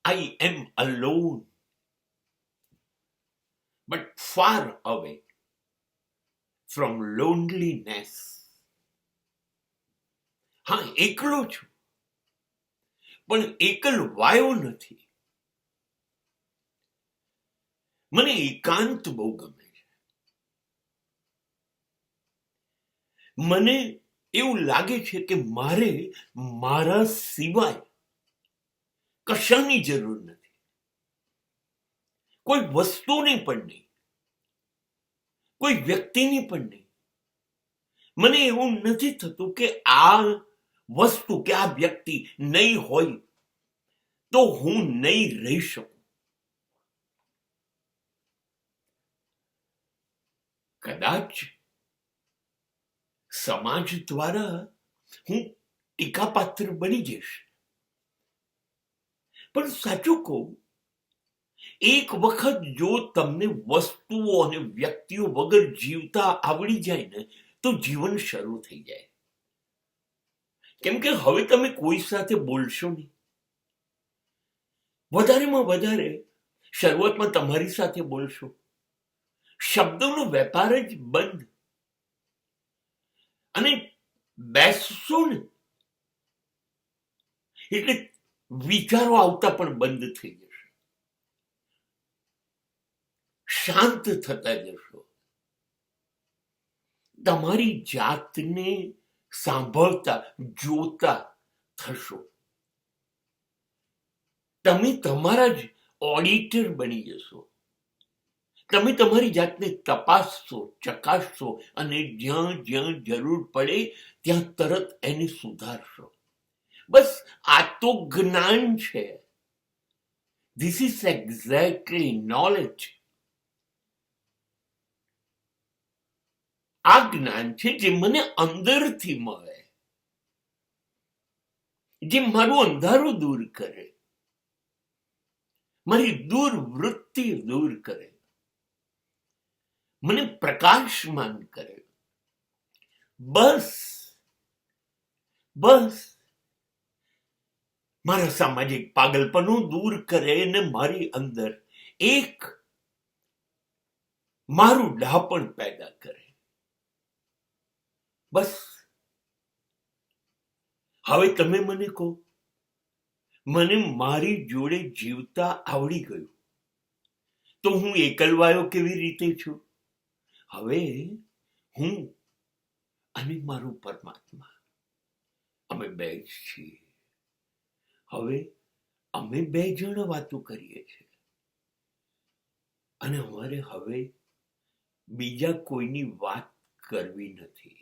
I am alone, but far away from loneliness. હા, એકલો છું, પણ એકલવાયો નથી. મને એકાંત બહુ ગમે છે. મને એવું લાગે છે કે મારે મારા સિવાય કશાની જરૂર નથી, કોઈ વસ્તુની પણ નહીં, કોઈ વ્યક્તિની પણ નહીં. મને એવું નથી થતું કે આ વસ્તુ કે આ વ્યક્તિ નહીં હોય તો હું નહીં રહી શકું. કદાચ સમાજ દ્વારા હું ટીકાપાત્ર બની જઈશ, પણ સાચું કહું, એક વખત જો તમને વસ્તુઓ અને વ્યક્તિઓ વગર જીવતા આવડી જાય ને તો જીવન શરૂ થઈ જાય. કેમ કે હવે તમે કોઈ સાથે બોલશો નહીં. વધારેમાં વધારે શરૂઆતમાં તમારી સાથે બોલશો. શબ્દોનો વેપાર જ બંધ. અને બેસશો ને એટલે વિચારો આવતા પણ બંધ થઈ જશે. શાંત થતા જશો. તમારી જાતને સાંભળતા જોતા થશો. તમે તમારા જ ઓડિટર બની જશો. તમે તમારી જાતને તપાસશો, ચકાસશો અને જ્યાં જ્યાં જરૂર પડે ત્યાં તરત એને સુધારશો. બસ આ તો જ્ઞાન છે. This is exactly knowledge. આ જ્ઞાન છે જે મને અંદરથી મળે, જે મારું અંધારું દૂર કરે, મારી દુર્વૃત્તિ દૂર કરે, મને પ્રકાશમાન કરે. બસ બસ મારા સામાજિક પાગલપણું દૂર કરે ને મારી અંદર એક મારું ડાપણ પેદા કરે. બસ હવે તમે મને કહો, મને મારી જોડે જીવતા આવડી ગયું તો હું એકલવાયો કેવી રીતે છું? હવે હું અને મારું પરમાત્મા અમે બે જ છીએ. હવે અમે બે જણ વાતો કરીએ છીએ અને અમારે હવે બીજા કોઈની વાત કરવી નથી.